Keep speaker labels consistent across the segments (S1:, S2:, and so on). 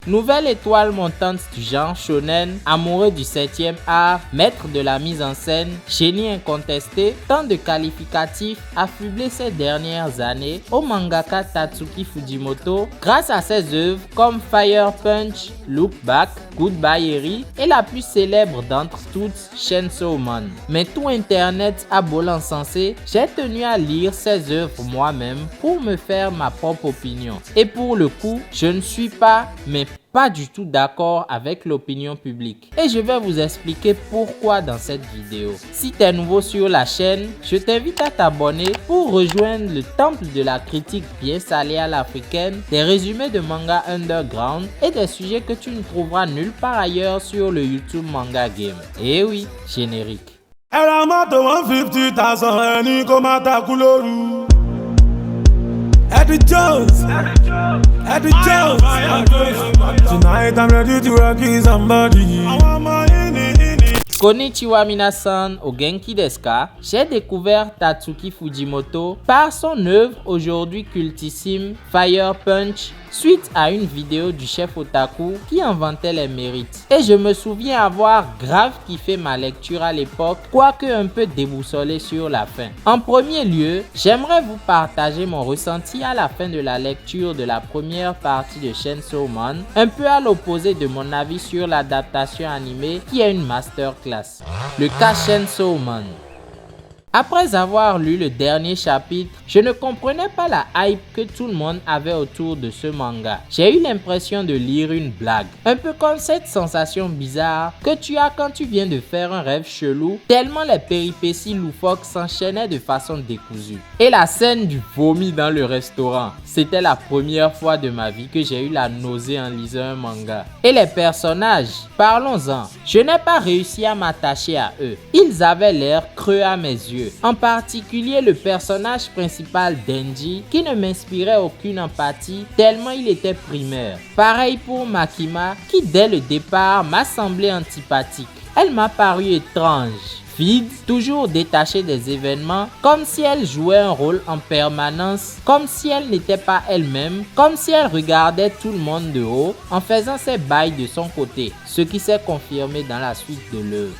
S1: nouvelle étoile montante du genre shonen, amoureux du 7e art, maître de la mise en scène, génie incontesté, tant de qualificatifs affublés ces dernières années au mangaka Tatsuki Fujimoto grâce à ses œuvres comme Fire Punch, Look Back, Goodbye Eri et la plus célèbre d'entre toutes, Chainsaw Man. Mais tout internet a beau l'encenser, j'ai tenu à lire ses œuvres moi-même pour me faire ma propre opinion. Et pour le coup, je ne suis pas du tout d'accord avec l'opinion publique. Et je vais vous expliquer pourquoi dans cette vidéo. Si tu es nouveau sur la chaîne, je t'invite à t'abonner pour rejoindre le temple de la critique bien salée à l'africaine, des résumés de manga underground et des sujets que tu ne trouveras nulle part ailleurs sur le YouTube Manga Game. Et oui, générique.
S2: Eddie Jones, Eddie Jones. Tonight I'm ready to rock somebody.
S1: Konnichiwa minasan au Genki desu ka? J'ai découvert Tatsuki Fujimoto par son œuvre aujourd'hui cultissime Fire Punch suite à une vidéo du chef otaku qui en vantait les mérites. Et je me souviens avoir grave kiffé ma lecture à l'époque, quoique un peu déboussolé sur la fin. En premier lieu, j'aimerais vous partager mon ressenti à la fin de la lecture de la première partie de Chainsaw Man, un peu à l'opposé de mon avis sur l'adaptation animée qui est une masterclass. Le cas Chainsaw Man. Après avoir lu le dernier chapitre, je ne comprenais pas la hype que tout le monde avait autour de ce manga. J'ai eu l'impression de lire une blague. Un peu comme cette sensation bizarre que tu as quand tu viens de faire un rêve chelou, tellement les péripéties loufoques s'enchaînaient de façon décousue. Et la scène du vomi dans le restaurant, c'était la première fois de ma vie que j'ai eu la nausée en lisant un manga. Et les personnages, parlons-en. Je n'ai pas réussi à m'attacher à eux. Ils avaient l'air creux à mes yeux. En particulier le personnage principal Denji qui ne m'inspirait aucune empathie tellement il était primaire. Pareil pour Makima qui dès le départ m'a semblé antipathique. Elle m'a paru étrange, vide, toujours détachée des événements, comme si elle jouait un rôle en permanence, comme si elle n'était pas elle-même, comme si elle regardait tout le monde de haut en faisant ses bails de son côté, ce qui s'est confirmé dans la suite de l'œuvre.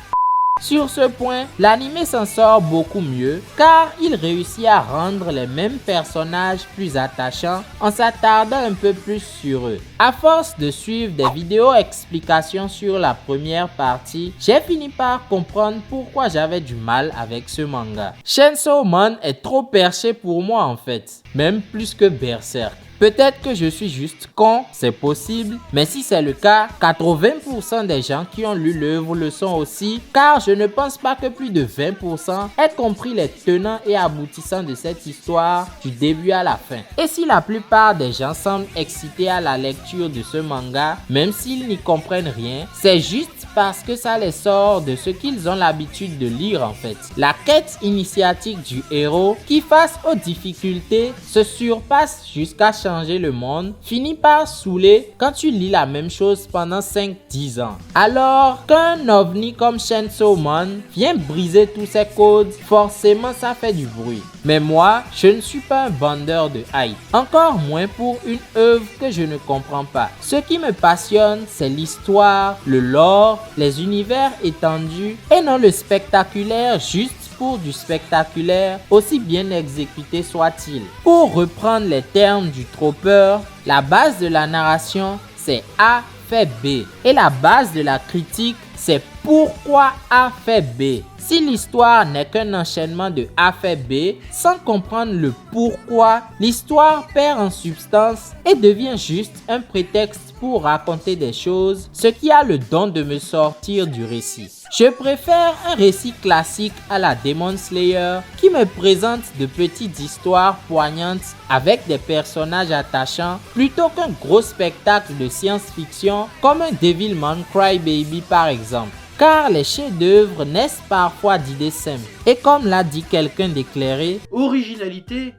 S1: Sur ce point, l'anime s'en sort beaucoup mieux car il réussit à rendre les mêmes personnages plus attachants en s'attardant un peu plus sur eux. À force de suivre des vidéos explications sur la première partie, j'ai fini par comprendre pourquoi j'avais du mal avec ce manga. Chainsaw Man est trop perché pour moi en fait, même plus que Berserk. Peut-être que je suis juste con, c'est possible, mais si c'est le cas, 80% des gens qui ont lu l'œuvre le sont aussi, car je ne pense pas que plus de 20% aient compris les tenants et aboutissants de cette histoire du début à la fin. Et si la plupart des gens semblent excités à la lecture de ce manga, même s'ils n'y comprennent rien, c'est juste parce que ça les sort de ce qu'ils ont l'habitude de lire en fait. La quête initiatique du héros qui face aux difficultés se surpasse jusqu'à changer le monde finit par saouler quand tu lis la même chose pendant 5-10 ans. Alors qu'un ovni comme Chainsaw Man vient briser tous ces codes, forcément ça fait du bruit. Mais moi, je ne suis pas un vendeur de hype, encore moins pour une œuvre que je ne comprends pas. Ce qui me passionne, c'est l'histoire, le lore, les univers étendus et non le spectaculaire juste pour du spectaculaire, aussi bien exécuté soit-il. Pour reprendre les termes du troppeur, la base de la narration, c'est A fait B. Et la base de la critique, c'est pourquoi A fait B. Si l'histoire n'est qu'un enchaînement de A fait B, sans comprendre le pourquoi, l'histoire perd en substance et devient juste un prétexte pour raconter des choses, ce qui a le don de me sortir du récit. Je préfère un récit classique à la Demon Slayer qui me présente de petites histoires poignantes avec des personnages attachants plutôt qu'un gros spectacle de science-fiction comme un Devilman Crybaby par exemple. Car les chefs-d'œuvre naissent parfois d'idées simples. Et comme l'a dit quelqu'un d'éclairé,
S3: originalité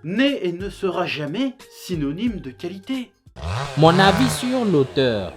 S3: n'est et ne sera jamais synonyme de qualité.
S1: Mon avis sur l'auteur.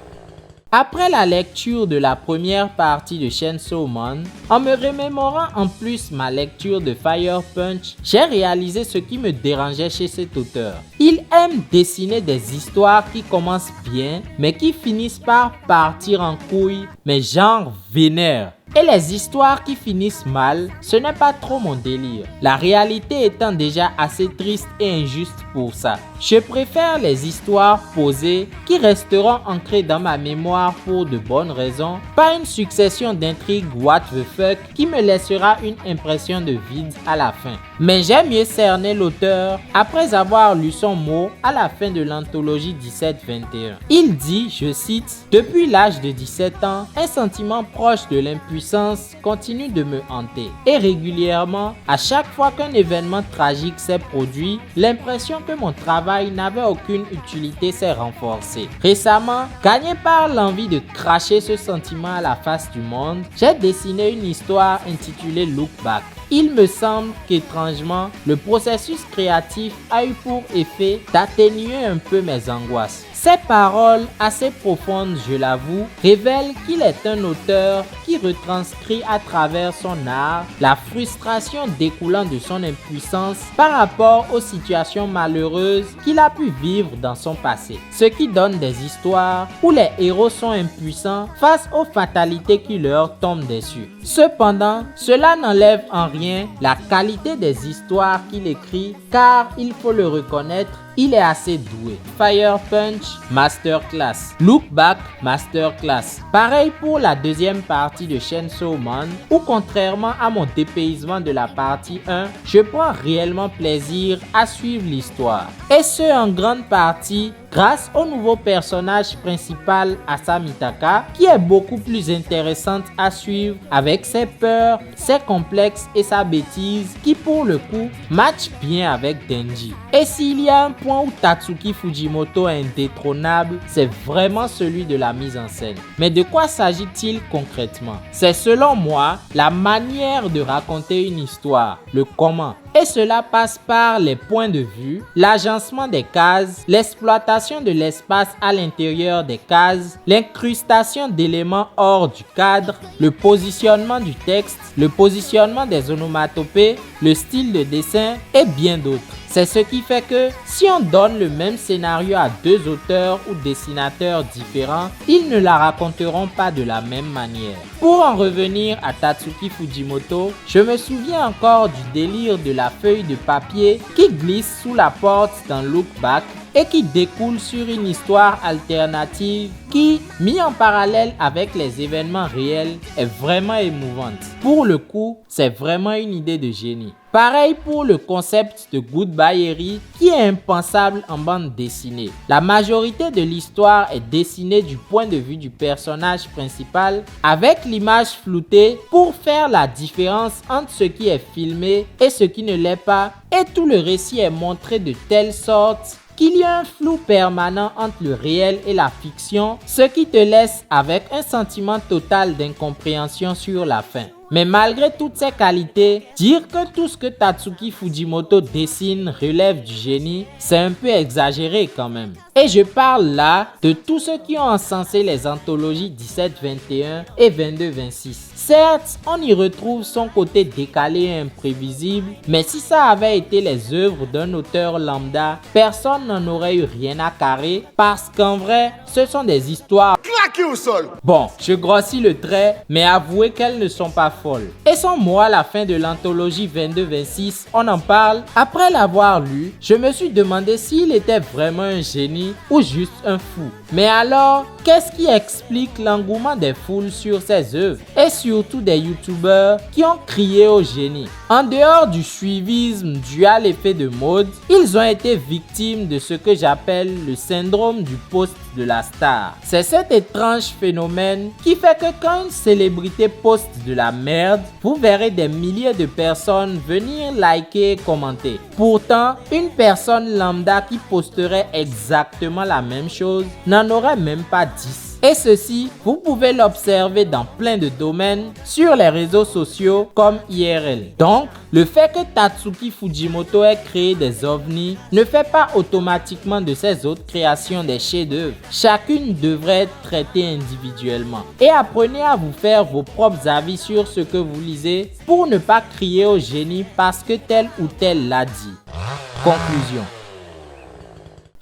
S1: Après la lecture de la première partie de Chainsaw Man, en me remémorant en plus ma lecture de Fire Punch, j'ai réalisé ce qui me dérangeait chez cet auteur. Il aime dessiner des histoires qui commencent bien, mais qui finissent par partir en couille, mais genre vénère. Et les histoires qui finissent mal, ce n'est pas trop mon délire. La réalité étant déjà assez triste et injuste pour ça. Je préfère les histoires posées qui resteront ancrées dans ma mémoire pour de bonnes raisons, pas une succession d'intrigues what the fuck qui me laissera une impression de vide à la fin. Mais j'ai mieux cerné l'auteur après avoir lu son mot à la fin de l'anthologie 17-21. Il dit, je cite, « Depuis l'âge de 17 ans, un sentiment proche de l'impuissance continue de me hanter. Et régulièrement, à chaque fois qu'un événement tragique s'est produit, l'impression que mon travail n'avait aucune utilité s'est renforcée. Récemment, gagné par l'envie de cracher ce sentiment à la face du monde, j'ai dessiné une histoire intitulée Look Back. Il me semble qu'étrangement, le processus créatif a eu pour effet d'atténuer un peu mes angoisses. Ces paroles, assez profondes je l'avoue, révèlent qu'il est un auteur qui retranscrit à travers son art la frustration découlant de son impuissance par rapport aux situations malheureuses qu'il a pu vivre dans son passé. Ce qui donne des histoires où les héros sont impuissants face aux fatalités qui leur tombent dessus. Cependant, cela n'enlève en rien la qualité des histoires qu'il écrit car il faut le reconnaître, il est assez doué. Fire Punch, Masterclass. Look Back, Masterclass. Pareil pour la deuxième partie de Chainsaw Man, où contrairement à mon dépaysement de la partie 1, je prends réellement plaisir à suivre l'histoire. Et ce en grande partie grâce au nouveau personnage principal Asamitaka, qui est beaucoup plus intéressante à suivre avec ses peurs, ses complexes et sa bêtise qui pour le coup match bien avec Denji. Et s'il y a un point où Tatsuki Fujimoto est indétrônable, c'est vraiment celui de la mise en scène. Mais de quoi s'agit-il concrètement? C'est selon moi la manière de raconter une histoire, le comment. Et cela passe par les points de vue, l'agencement des cases, l'exploitation de l'espace à l'intérieur des cases, l'incrustation d'éléments hors du cadre, le positionnement du texte, le positionnement des onomatopées, le style de dessin et bien d'autres. C'est ce qui fait que si on donne le même scénario à deux auteurs ou dessinateurs différents, ils ne la raconteront pas de la même manière. Pour en revenir à Tatsuki Fujimoto, je me souviens encore du délire de la feuille de papier qui glisse sous la porte dans Look Back et qui découle sur une histoire alternative qui, mis en parallèle avec les événements réels, est vraiment émouvante. Pour le coup, c'est vraiment une idée de génie. Pareil pour le concept de Goodbye Eri qui est impensable en bande dessinée. La majorité de l'histoire est dessinée du point de vue du personnage principal avec l'image floutée pour faire la différence entre ce qui est filmé et ce qui ne l'est pas, et tout le récit est montré de telle sorte qu'il y a un flou permanent entre le réel et la fiction, ce qui te laisse avec un sentiment total d'incompréhension sur la fin. Mais malgré toutes ces qualités, dire que tout ce que Tatsuki Fujimoto dessine relève du génie, c'est un peu exagéré quand même. Et je parle là de tous ceux qui ont encensé les anthologies 17-21 et 22-26. Certes, on y retrouve son côté décalé et imprévisible, mais si ça avait été les œuvres d'un auteur lambda, personne n'en aurait eu rien à carrer parce qu'en vrai, ce sont des histoires claquées au sol. Bon, je grossis le trait, mais avouez qu'elles ne sont pas folles. Et sans moi, à la fin de l'anthologie 22-26, on en parle. Après l'avoir lu, je me suis demandé s'il était vraiment un génie ou juste un fou. Mais alors, qu'est-ce qui explique l'engouement des foules sur ces œuvres et surtout des youtubeurs qui ont crié au génie? En dehors du suivisme dû à l'effet de mode, ils ont été victimes de ce que j'appelle le syndrome du post de la star. C'est cet étrange phénomène qui fait que quand une célébrité poste de la merde, vous verrez des milliers de personnes venir liker et commenter. Pourtant, une personne lambda qui posterait exactement la même chose n'en aurait même pas 10. Et ceci, vous pouvez l'observer dans plein de domaines sur les réseaux sociaux comme IRL. Donc, le fait que Tatsuki Fujimoto ait créé des ovnis ne fait pas automatiquement de ses autres créations des chefs-d'œuvre. Chacune devrait être traitée individuellement. Et apprenez à vous faire vos propres avis sur ce que vous lisez pour ne pas crier au génie parce que tel ou tel l'a dit. Conclusion.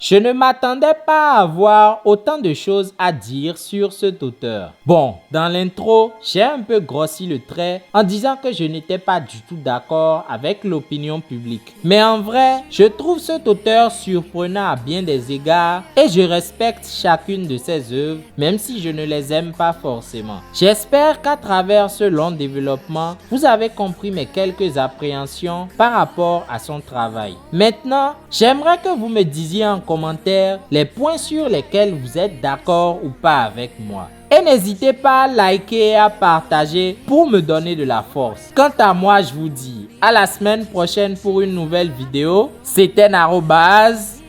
S1: Je ne m'attendais pas à avoir autant de choses à dire sur cet auteur. Bon, dans l'intro, j'ai un peu grossi le trait en disant que je n'étais pas du tout d'accord avec l'opinion publique. Mais en vrai, je trouve cet auteur surprenant à bien des égards et je respecte chacune de ses œuvres, même si je ne les aime pas forcément. J'espère qu'à travers ce long développement, vous avez compris mes quelques appréhensions par rapport à son travail. Maintenant, j'aimerais que vous me disiez en commentaire les points sur lesquels vous êtes d'accord ou pas avec moi. Et n'hésitez pas à liker et à partager pour me donner de la force. Quant à moi, je vous dis à la semaine prochaine pour une nouvelle vidéo. C'était Narobaz.